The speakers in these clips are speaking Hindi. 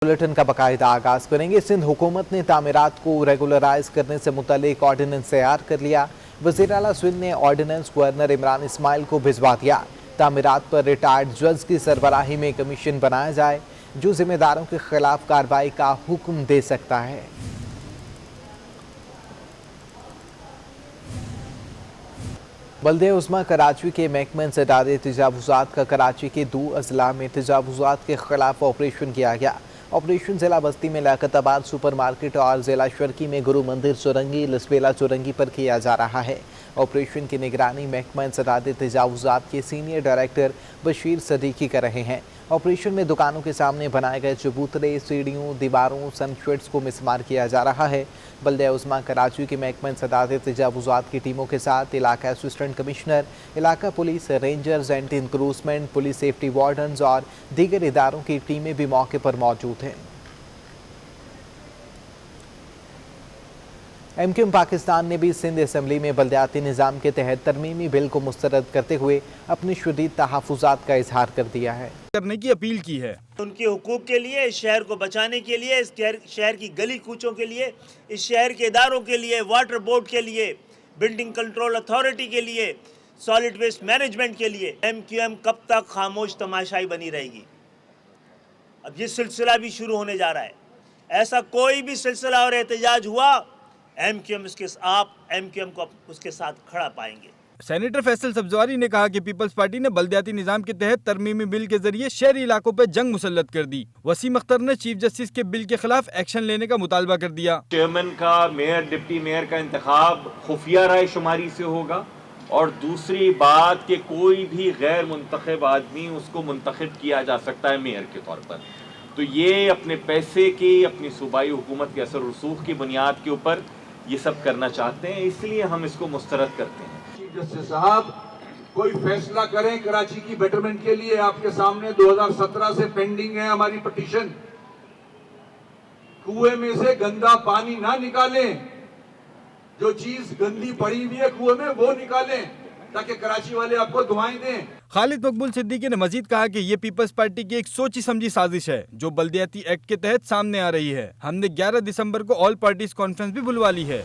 बुलेटिन का बाकायदा आगाज करेंगे। सिंध हुकूमत ने तामीरात को रेगुलराइज करने से मुतल्लिक ऑर्डिनेंस तैयार कर लिया। वज़ीर आला सिंध ने ऑर्डिनेंस गवर्नर इमरान इस्माइल को भिजवा दिया। तामीरात पर रिटायर्ड जज की सरबराही में कमीशन बनाया जाए जो जिम्मेदारों के खिलाफ कार्रवाई का हुक्म दे सकता है। बल्दिया उस्मा कराची के महकमे इंसदादे तजावुज़ात का कराची के 2 अजला में तजावुज़ात के खिलाफ ऑपरेशन किया गया। ऑपरेशन जिला बस्ती में लियाकताबाद सुपर मार्केट और जिला शर्की में गुरु मंदिर चुरंगी लसबेला चुरंगी पर किया जा रहा है। ऑपरेशन की निगरानी महकमा इंसदादे तजावुज़ात के सीनियर डायरेक्टर बशीर सदीकी कर रहे हैं। ऑपरेशन में दुकानों के सामने बनाए गए चबूतरे, सीढ़ियों, दीवारों, सनशेड्स को मिसमार किया जा रहा है। बल्दिया उस्मा कराची के महकमा इंसदादे तजावुज़ात की टीमों के साथ इलाका असिस्टेंट कमिश्नर, इलाका police, rangers, anti encroachment, police safety wardens और दीगर इदारों की टीमें भी मौके पर मौजूद हैं। एमक्यूएम पाकिस्तान ने भी सिंध असम्बली में बल्दियाती निज़ाम के तहत तरमीमी बिल को मुस्तरद करते हुए अपनी शदीद तहफ़्फ़ुज़ात का इजहार कर दिया है, करने की अपील की है। उनके हुकूक के लिए, इस शहर को बचाने के लिए, इस शहर की गली कूचों के लिए, इस शहर के इदारों के लिए, वाटर बोर्ड के लिए, बिल्डिंग कंट्रोल अथॉरिटी के लिए, सॉलिड वेस्ट मैनेजमेंट के लिए एमक्यूएम कब तक खामोश तमाशाई बनी रहेगी। अब ये सिलसिला भी शुरू होने जा रहा है। ऐसा कोई भी सिलसिला और एहतजाज हुआ, एमक्यूएम को उसके साथ खड़ा पाएंगे। सेनेटर फैसल सब्जवारी ने कहा कि पीपल्स पार्टी ने बल्दियाती निज़ाम के तहत तरमीमी बिल के जरिए शहरी इलाकों पर जंग मुसल्लत कर दी। वसीम अख्तर ने चीफ जस्टिस के बिल के खिलाफ एक्शन लेने का मुतालबा कर दिया। चेयरमैन का, मेयर, डिप्टी मेयर का इंतखाब खुफिया राय शुमारी से होगा और दूसरी बात कि कोई भी गैर मुंतखब आदमी उसको मुंतखब किया जा सकता है मेयर के तौर पर। तो ये अपने पैसे की, अपनी सूबाई हुकूमत के असर रसूख की बुनियाद के ऊपर ये सब करना चाहते हैं, इसलिए हम इसको मुस्तरद करते हैं। चीफ जस्टिस साहब कोई फैसला करें कराची की बेटरमेंट के लिए। आपके सामने 2017 से पेंडिंग है हमारी पिटीशन। कुएं में से गंदा पानी ना निकालें, जो चीज गंदी पड़ी हुई है कुएं में वो निकालें ताकि कराची वाले आपको दुआएं दें। खालिद मकबूल सिद्दीकी ने मजीद कहा कि ये पीपल्स पार्टी की एक सोची समझी साजिश है जो बल्दियाती एक्ट के तहत सामने आ रही है। हमने 11 दिसंबर को ऑल पार्टीज कॉन्फ्रेंस भी बुलवा ली है।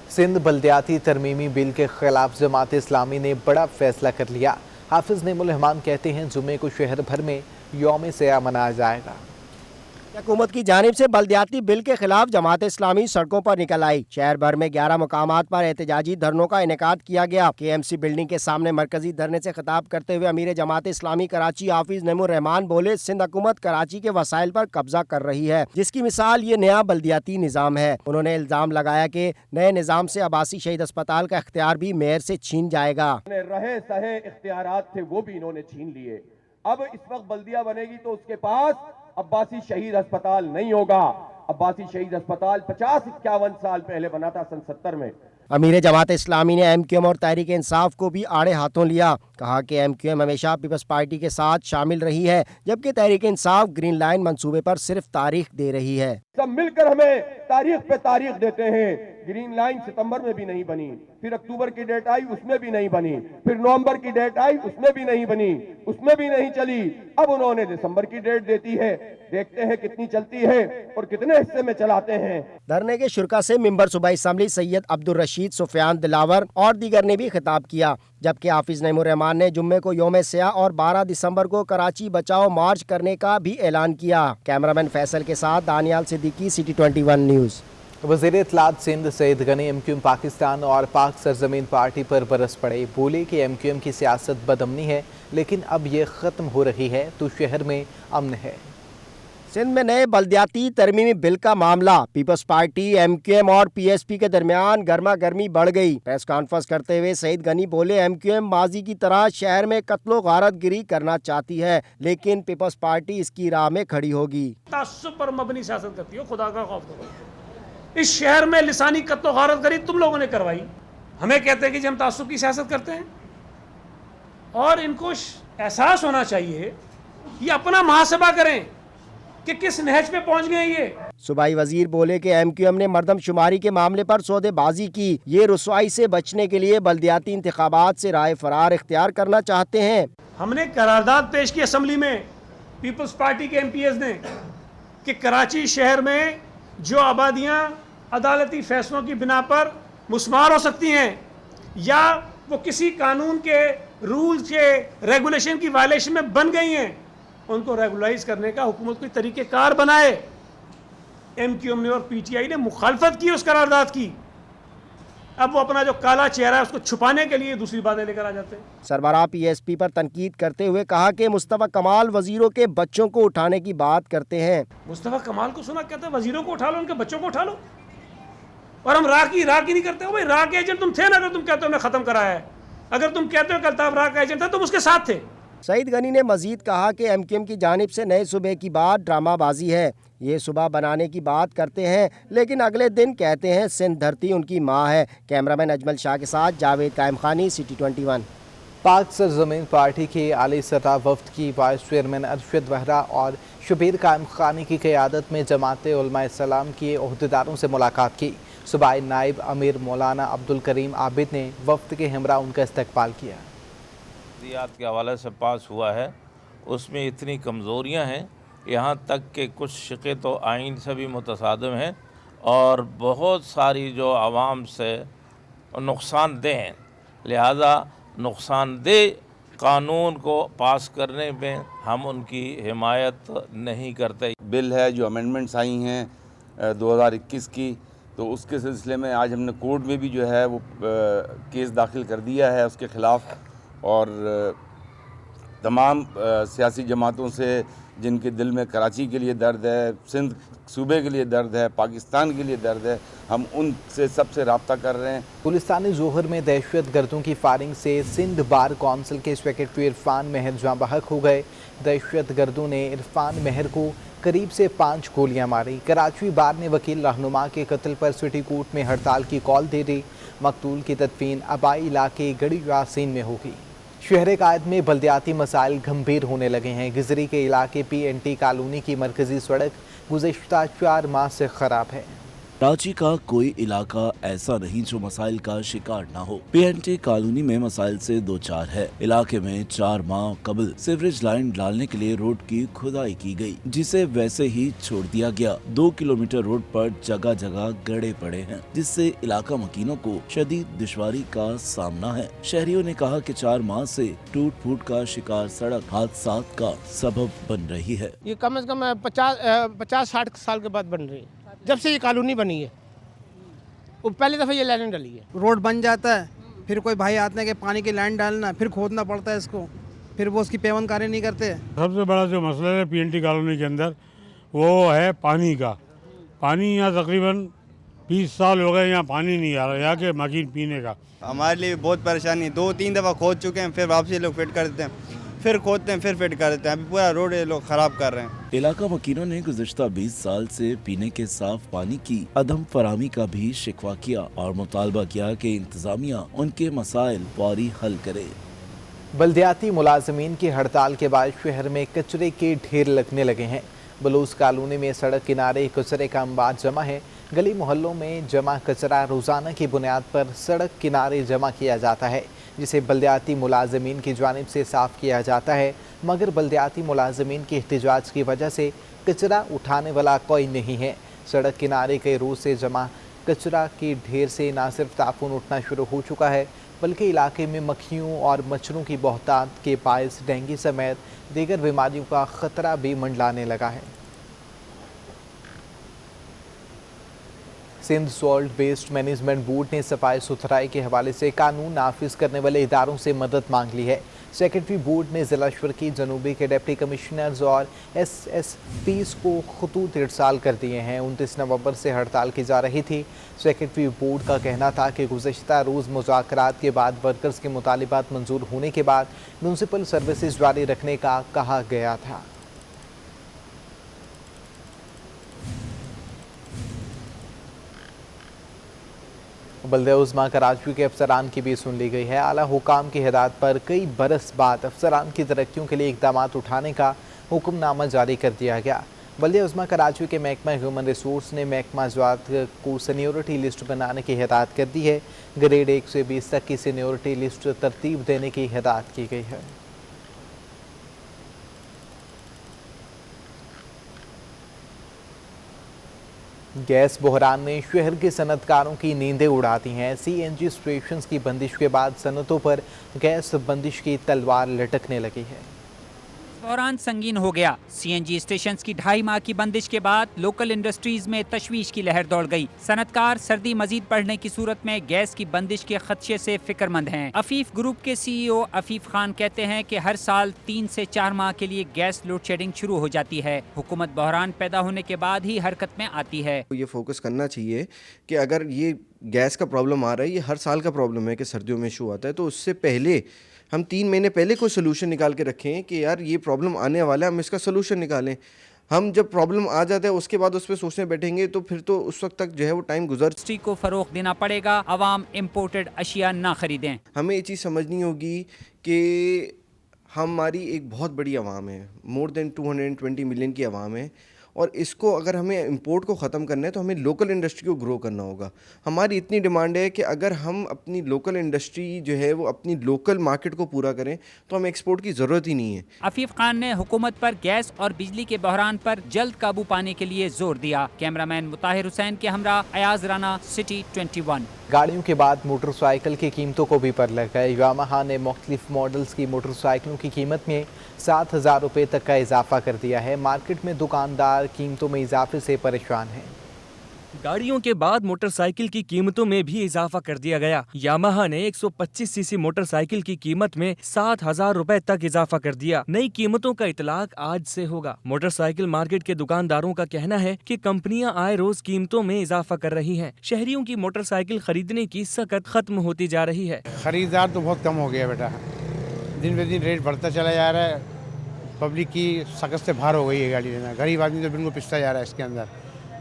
सिंध बल्दियाती तरमीमी बिल के खिलाफ जमात इस्लामी ने बड़ा फैसला कर लिया। हाफिज नेमुल रहमान कहते हैं जुम्मे को शहर भर में यौम सयाह मनाया जाएगा। हुकूमत की जानिब से बल्दियाती बिल के खिलाफ जमात इस्लामी सड़कों पर निकल आई। शहर भर में 11 मुकामात पर एहतजाजी धरनों का इनेकाद किया गया। KMC बिल्डिंग के सामने मरकजी धरने से खिताब करते हुए अमीर जमात इस्लामी कराची हाफिज नेमुल रहमान बोले, सिंध हुकूमत कराची के वसाइल पर कब्जा कर रही है, जिसकी मिसाल ये नया बल्दियाती निज़ाम है। उन्होंने इल्जाम लगाया कि नए निज़ाम से अब्बासी शहीद अस्पताल का इख्तियार भी मेयर से छीन जाएगा। रहे सहे इख्तियारात थे वो भी इन्होंने छीन लिए। अब इस वक्त बल्दिया बनेगी तो उसके पास अब्बासी शहीद अस्पताल नहीं होगा। अब्बासी शहीद अस्पताल 50-51 साल पहले बना था, सन 70 में। अमीर जमात इस्लामी ने एमक्यूएम और तहरीक इंसाफ को भी आड़े हाथों लिया। कहा कि एमक्यूएम हमेशा पीपल्स पार्टी के साथ शामिल रही है, जबकि तहरीक इंसाफ ग्रीन लाइन मंसूबे पर सिर्फ तारीख दे रही है। सब मिलकर हमें तारीख पे तारीख देते हैं। ग्रीन लाइन सितंबर में भी नहीं बनी, फिर अक्टूबर की डेट आई उसमें भी नहीं बनी, फिर नवंबर की डेट आई उसमें भी नहीं बनी, उसमें भी नहीं चली। अब उन्होंने दिसंबर की डेट देती है, देखते हैं कितनी चलती है और कितने हिस्से में चलाते हैं। धरने के शुरा से मिंबर सूबाई असम्बली सैयद अब्दुल रशीद, सुफियान दिलावर और दीगर ने भी खिताब किया, जबकि हाफिज नेमुल रहमान ने जुम्मे को यौम सयाह और 12 दिसंबर को कराची बचाओ मार्च करने का भी ऐलान किया। कैमरामैन फैसल के साथ दानियाल सिद्दीकी, सिटी 21 न्यूज़। वज़ीर इत्तलात सिंध सईद गनी एमक्यूएम पाकिस्तान और पाक सरजमीन पार्टी पर बरस पड़े। बोले कि एमक्यूएम की सियासत बदअमनी है, लेकिन अब ये ख़त्म हो रही है तो शहर में अमन है। सिंध में नए बल्दियाती तरमीमी बिल का मामला, पीपल्स पार्टी, एमक्यूएम और PSP के दरमियान गर्मा गर्मी बढ़ गई। प्रेस कॉन्फ्रेंस करते हुए सईद गनी बोले, एमक्यूएम माजी की तरह शहर में कत्लो गारत गिरी करना चाहती है, लेकिन पीपल्स पार्टी इसकी राह में खड़ी होगी। तासुब पर मबनी सियासत करती हो, खुदा का खौफ करो। इस शहर में लिसानी कत्लो गारत गरी तुम लोगों ने करवाई। हमें कहते हैं कि हम तासुब की सियासत करते हैं, और इनको एहसास होना चाहिए, ये अपना मुहासबा करें कि किस नहज पे पहुंच गए। ये सूबाई वजीर बोले कि एमक्यूएम ने मरदमशुमारी के मामले पर सौदेबाजी की। ये रुसवाई से बचने के लिए बल्दियाती इंतखाबात से राय फरार इख्तियार करना चाहते हैं। हमने करारदाद पेश की असम्बली में, पीपल्स पार्टी के MPs ने कि कराची शहर में जो आबादियाँ अदालती फैसलों की बिना पर मुस्मार हो सकती हैं या वो किसी कानून के रूल्स के रेगुलेशन की वायलेशन में बन गई हैं, उनको रेगुलाइज करने का हुकूमत कोई तरीक़ेकार बनाए। MQM ने और PTI ने मुखालफत की उस करारदाद की। अब वो अपना जो काला चेहरा है उसको छुपाने के लिए दूसरी बातें लेकर आ जाते हैं। सरबराह PSP पर तनकीद करते हुए कहा कि मुस्तफा कमाल वजीरों के बच्चों को उठाने की बात करते हैं। मुस्तफा कमाल को सुना कहते हैं वजीरों को उठा लो, उनके बच्चों को उठा लो, और हम राह की नहीं करते हो। भाई राह के एजेंट तुम थे ना, अगर तुम कहते हो हमने ख़त्म कराया है, अगर तुम कहते हो कि अल्ताफ राह का एजेंट था तुम उसके साथ थे। सईद गनी ने मजीद कहा कि MQM की जानिब से नए सूबे की बात ड्रामाबाजी है। ये सूबा बनाने की बात करते हैं लेकिन अगले दिन कहते हैं सिंध धरती उनकी माँ है। कैमरामैन अजमल शाह के साथ जावेद कायम खानी, सिटी 21। पाक सरजमीन पार्टी के आली सतह वफ्द की वाइस चेयरमैन अरशद वहरा और शबीर कायम खानी की क़यादत में जमात उलमा इस्लाम के अहदेदारों से मुलाकात की। सूबाई नायब अमीर मौलाना अब्दुल करीम आबिद ने वफ्द के हमरा उनका इस्तकबाल किया। के हवाले से पास हुआ है उसमें इतनी कमज़ोरियाँ हैं, यहाँ तक कि कुछ शिक़े तो आइन से भी मुतसादिम हैं और बहुत सारी जो आवाम से नुकसानदेह हैं। लिहाजा नुकसानदेह कानून को पास करने में हम उनकी हिमायत नहीं करते। बिल है जो अमेंडमेंट्स आई हैं 2021 की, तो उसके सिलसिले में आज हमने कोर्ट में भी जो है वो केस दाखिल कर दिया है उसके ख़िलाफ़, और तमाम सियासी जमातों से जिनके दिल में कराची के लिए दर्द है, सिंध सूबे के लिए दर्द है, पाकिस्तान के लिए दर्द है, हम उनसे सबसे रब्ता कर रहे हैं। गुलिस्तान ज़ोहर में दहशत गर्दों की फायरिंग से सिंध बार कौंसिल के सेक्रेटरी इरफान महर जाँ बहक हो गए। दहशत गर्दों ने इरफान महर को करीब से 5 गोलियां मारी। कराची बार ने वकील रहनुमा के कत्ल पर सिटी कोर्ट में हड़ताल की कॉल दे दी। मकतूल की तदफीन आबाई इलाके गड़ी यासीन में होगी। शहर कायद में बल्दियाती मसाइल गंभीर होने लगे हैं। गिजरी के इलाके PNT कॉलोनी की मरकजी सड़क गुज़श्ता 4 माह से ख़राब है। कराची का कोई इलाका ऐसा नहीं जो मसाइल का शिकार ना हो। PNT कॉलोनी में मसाइल से दो चार है। इलाके में 4 माह कबल सीवरेज लाइन डालने के लिए रोड की खुदाई की गई, जिसे वैसे ही छोड़ दिया गया। 2 किलोमीटर रोड पर जगह जगह गड्ढे पड़े हैं, जिससे इलाका मकीनों को शदीद दुश्वारी का सामना है। शहरियों ने कहा कि 4 माह से टूट फूट का शिकार सड़क हादसात का सबब बन रही है। ये कम से कम 50-60 साल के बाद बन रही है, जब से ये कॉलोनी बनी है। वो पहली दफ़ा ये लाइन डली है। रोड बन जाता है, फिर कोई भाई आते हैं कि पानी की लाइन डालना, फिर खोदना पड़ता है इसको, फिर वो उसकी पेवनकारी नहीं करते। सबसे बड़ा जो मसला है PNT कॉलोनी के अंदर वो है पानी का। पानी यहाँ तकरीबन 20 साल हो गए, यहाँ पानी नहीं आ रहा यहाँ के मकीन पीने का। हमारे लिए बहुत परेशानी, 2-3 दफ़ा खोद चुके हैं, फिर वापसी लोग फिट कर देते हैं, फिर खोदते हैं, फिर फिट कर देते हैं। अभी पूरा रोड ये लोग ख़राब कर रहे हैं। इलाका मकीनों ने गुज़श्ता 20 साल से पीने के साफ पानी की अदम फराहमी का भी शिकवा किया और मुतालबा किया कि इंतजामिया उनके मसाइल फौरी हल करे। बल्दियाती मुलाजमीन की हड़ताल के बाद शहर में कचरे के ढेर लगने लगे हैं। बलूच कॉलोनी में सड़क किनारे कचरे का अंबार जमा है। गली मोहल्लों में जमा कचरा रोज़ाना की बुनियाद पर सड़क किनारे जमा किया जाता है, जिसे बल्दियाती मुलाजमीन की जानिब से साफ़ किया जाता है, मगर बल्दियाती मुलाजमीन के एहतजाज की वजह से कचरा उठाने वाला कोई नहीं है। सड़क किनारे कई रोज़ से जमा कचरा के ढेर से न सिर्फ ताफून उठना शुरू हो चुका है, बल्कि इलाके में मक्खियों और मच्छरों की बहुतात के बायस डेंगू समेत दीगर बीमारियों का ख़तरा भी मंडलाने लगा है। Sindh solid waste management board ने सफाई सुथराई के हवाले से कानून नाफिज करने वाले इदारों से मदद मांग ली है। सेक्रेटरी बोर्ड ने ज़िला शर्की जनूबी के डिप्टी कमिश्नर्स और SSPs को खतूत इरसाल कर दिए हैं। 29 नवंबर से हड़ताल की जा रही थी। सेक्रेटरी बोर्ड का कहना था कि गुज़श्ता रोज़ मुज़ाकरात के बाद वर्कर्स के मुतालिबात मंजूर होने के बाद म्यूनसिपल सर्विसेज जारी रखने का कहा गया था। बल्दिया उज़्मा कराची के अफसरान की भी सुन ली गई है। आला हुकाम की हिदायत पर कई बरस बाद अफसरान की तरक्कियों के लिए इक़दाम उठाने का हुक्मनामा जारी कर दिया गया। बल्दिया उज़्मा कराची के महकमा ह्यूमन रिसोर्स ने महकमा ज़राअत को सीनियोरिटी लिस्ट बनाने की हिदायत कर दी है। ग्रेड 1 से 20 तक की सीनियोरिटी लिस्ट तरतीब देने की हिदायत की गई है। गैस बहरान ने शहर के सनतकारों की नींदें उड़ा दी हैं। सीएनजी स्टेशन की बंदिश के बाद सनतों पर गैस बंदिश की तलवार लटकने लगी है। बहरान संगीन हो गया। सीएनजी स्टेशंस की 2.5 माह की बंदिश के बाद लोकल इंडस्ट्रीज में तशवीश की लहर दौड़ गई। सनतकार सर्दी मजीद बढ़ने की सूरत में गैस की बंदिश के खदशे से फिक्रमंद हैं। अफीफ ग्रुप के सीईओ अफीफ खान कहते हैं कि हर साल 3 से 4 माह के लिए गैस लोड शेडिंग शुरू हो जाती है। हुकूमत बहरान पैदा होने के बाद ही हरकत में आती है। ये फोकस करना चाहिए कि अगर ये गैस का प्रॉब्लम आ रहा है, ये हर साल का प्रॉब्लम है कि सर्दियों में इशू आता है, तो उससे पहले हम 3 महीने पहले कोई सोल्यूशन निकाल के रखें कि यार ये प्रॉब्लम आने वाला है, हम इसका सोल्यूशन निकालें। हम जब प्रॉब्लम आ जाता है उसके बाद उस पर सोचने बैठेंगे तो फिर तो उस वक्त तक जो है वो टाइम गुजर। इंडस्ट्री को फरोग देना पड़ेगा, अवाम इम्पोर्टेड अशिया ना खरीदें। हमें ये चीज़ समझनी होगी कि हमारी एक बहुत बड़ी आवाम है, मोर देन 220 मिलियन की आवाम है, और इसको अगर हमें इंपोर्ट को ख़त्म करना है तो हमें लोकल इंडस्ट्री को ग्रो करना होगा। हमारी इतनी डिमांड है कि अगर हम अपनी लोकल इंडस्ट्री जो है वो अपनी लोकल मार्केट को पूरा करें तो हमें एक्सपोर्ट की ज़रूरत ही नहीं है। अफीफ खान ने हुकूमत पर गैस और बिजली के बहरान पर जल्द काबू पाने के लिए जोर दिया। कैमरामैन मुताहिर हुसैन के हमरा अयाज राना, सिटी 21। गाड़ियों के बाद मोटरसाइकिल की कीमतों को भी पर लग गए। यामाहा ने मुख्तलिफ मॉडल्स की मोटरसाइकिलों की कीमत में 7,000 रुपये तक का इजाफा कर दिया है। मार्केट में दुकानदार कीमतों में इजाफे से परेशान हैं। गाड़ियों के बाद मोटरसाइकिल की कीमतों में भी इजाफा कर दिया गया। यामाहा ने 125 सीसी मोटरसाइकिल की कीमत में 7,000 रुपए तक इजाफा कर दिया। नई कीमतों का इतलाक आज से होगा। मोटरसाइकिल मार्केट के दुकानदारों का कहना है कि कंपनियां आए रोज कीमतों में इजाफा कर रही हैं। शहरियों की मोटरसाइकिल खरीदने की सकत खत्म होती जा रही है। खरीदार तो बहुत कम हो गया बेटा, दिन ब दिन रेट बढ़ता चला जा रहा है। पब्लिक की सकत से बाहर हो गई है गाड़ी लेना। गरीब आदमी तो बिल्कुल पिसता जा रहा है इसके अंदर।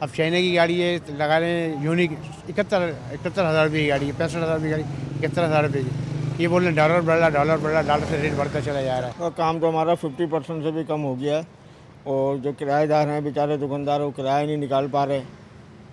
अब चाइना की गाड़ी है, लगा लें यूनिक 71,000 रुपये की गाड़ी है, 65,000 रुपये की गाड़ी 71,000 रुपये की। ये बोल रहे डॉलर बढ़ रहा, डॉलर से रेट बढ़ता चला जा रहा है। और काम तो हमारा 50% से भी कम हो गया है, और जो किराएदार हैं बेचारे दुकानदार वो किराया नहीं निकाल पा रहे,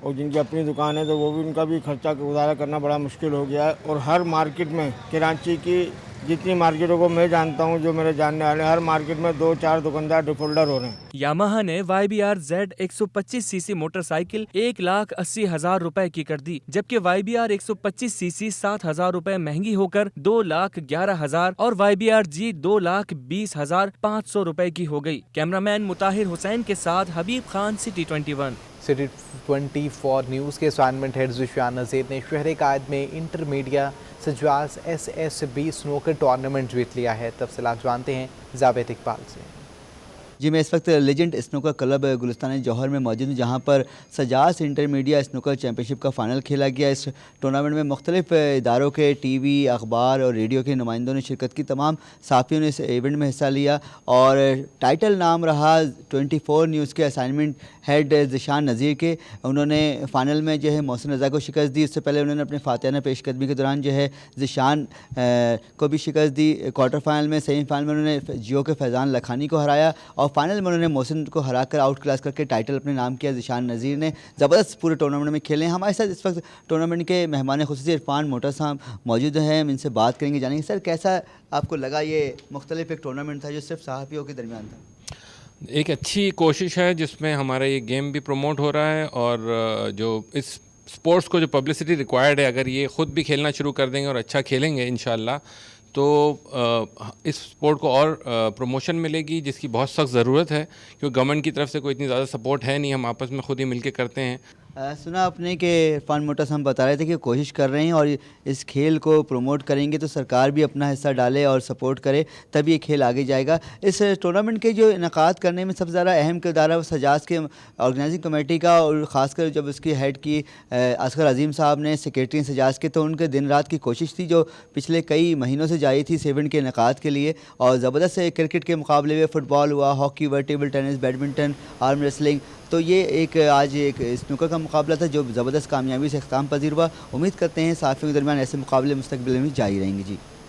और जिनकी अपनी दुकान है तो वो भी उनका भी खर्चा गुजारा करना बड़ा मुश्किल हो गया है। और हर मार्केट में, कराची की जितनी मार्केटों को मैं जानता हूँ, जो मेरे जानने वाले, हर मार्केट में 2-4 दुकानदार डिफॉल्टर हो रहे हैं। यामाहा ने YBR Z 125 सीसी मोटरसाइकिल 1,80,000 रुपए की कर दी, जबकि YBR 125 सीसी 7,000 रुपए महंगी होकर 2,11,000 और YBR G 2,20,500 रुपए की हो गई। कैमरामैन मुताहिर हुसैन के साथ हबीब खान, सिटी 21। सिटी 24 न्यूज़ के असाइनमेंट हेड ज़िशान नज़ीर ने शहर कायद में इंटरमीडिया सजाज SSB स्नूकर टूर्नामेंट जीत लिया है। तफसीलात जानते हैं जावेद इकबाल से। जी, मैं इस वक्त लेजेंड स्नूकर क्लब गुलिस्तान जौहर में मौजूद हूँ, जहाँ पर सजास इंटरमीडिया स्नूकर चैम्पियनशिप का फाइनल खेला गया। इस टूर्नामेंट में मुख्तलिफ इदारों के TV, अखबार और रेडियो के नुमाइंदों ने शिरकत की। तमाम साफ़ियों ने इस इवेंट में हिस्सा लिया और टाइटल नाम रहा 24 न्यूज़ के असाइनमेंट हेड ज़िशान नज़ीर के। उन्होंने फ़ाइनल में जो है मोहसिन रज़ा को शिकस्त दी। इससे पहले उन्होंने अपने फातिहाना पेशकदमी के दौरान जो है ज़िशान को भी शिकस्त दी। क्वार्टर फाइनल में, सेमीफाइनल में उन्होंने जियो के फैज़ान लखानी को हराया और फाइनल में उन्होंने मोहसिन को हराकर आउट क्लास करके टाइटल अपने नाम किया। ज़िशान नज़ीर ने ज़बरदस्त पूरे टूर्नामेंट में खेले हैं। हमारे साथ इस वक्त टूर्नामेंट के मेहमान खुसूसी इरफान मोटर साहब मौजूद हैं। हम इनसे बात करेंगे, जानेंगे सर कैसा आपको लगा। ये मुख्तलिफ एक टूर्नामेंट था जो सिर्फ सहाफ़ियों के दरमियान था। एक अच्छी कोशिश है जिसमें हमारा ये गेम भी प्रमोट हो रहा है, और जो इस स्पोर्ट्स को जो पब्लिसिटी रिक्वायर्ड है, अगर ये ख़ुद भी खेलना शुरू कर देंगे और अच्छा खेलेंगे इंशाल्लाह, तो इस स्पोर्ट को और प्रमोशन मिलेगी, जिसकी बहुत सख्त ज़रूरत है, क्योंकि गवर्नमेंट की तरफ से कोई इतनी ज़्यादा सपोर्ट है नहीं। हम आपस में ख़ुद ही मिल के करते हैं। सुना आपने कि इरफान मोटर्स हम बता रहे थे कि कोशिश कर रहे हैं और इस खेल को प्रमोट करेंगे तो सरकार भी अपना हिस्सा डाले और सपोर्ट करे, तभी ये खेल आगे जाएगा। इस टूर्नामेंट के जो इनकाद करने में सबसे ज़्यादा अहम किरदार है वो सजाज के ऑर्गेनाइजिंग कमेटी का, और ख़ासकर जब उसकी हेड की असगर अजीम साहब ने सेक्रेटरी सजाज के, तो उनके दिन रात की कोशिश थी जो पिछले कई महीनों से जारी थी इस इवेंट के इनकाद के लिए। और ज़बरदस्त क्रिकेट के मुकाबले में फ़ुटबॉल हुआ, हॉकी हुआ, table tennis, badminton, arm wrestling, तो ये एक आज एक स्नूकर का मुकाबला था जो ज़बरदस्त कामयाबी से इख्तिताम पजीर हुआ। उम्मीद करते हैं साथियों के दरमियान ऐसे मुकाबले मुस्तकबिल में जारी रहेंगे। जी।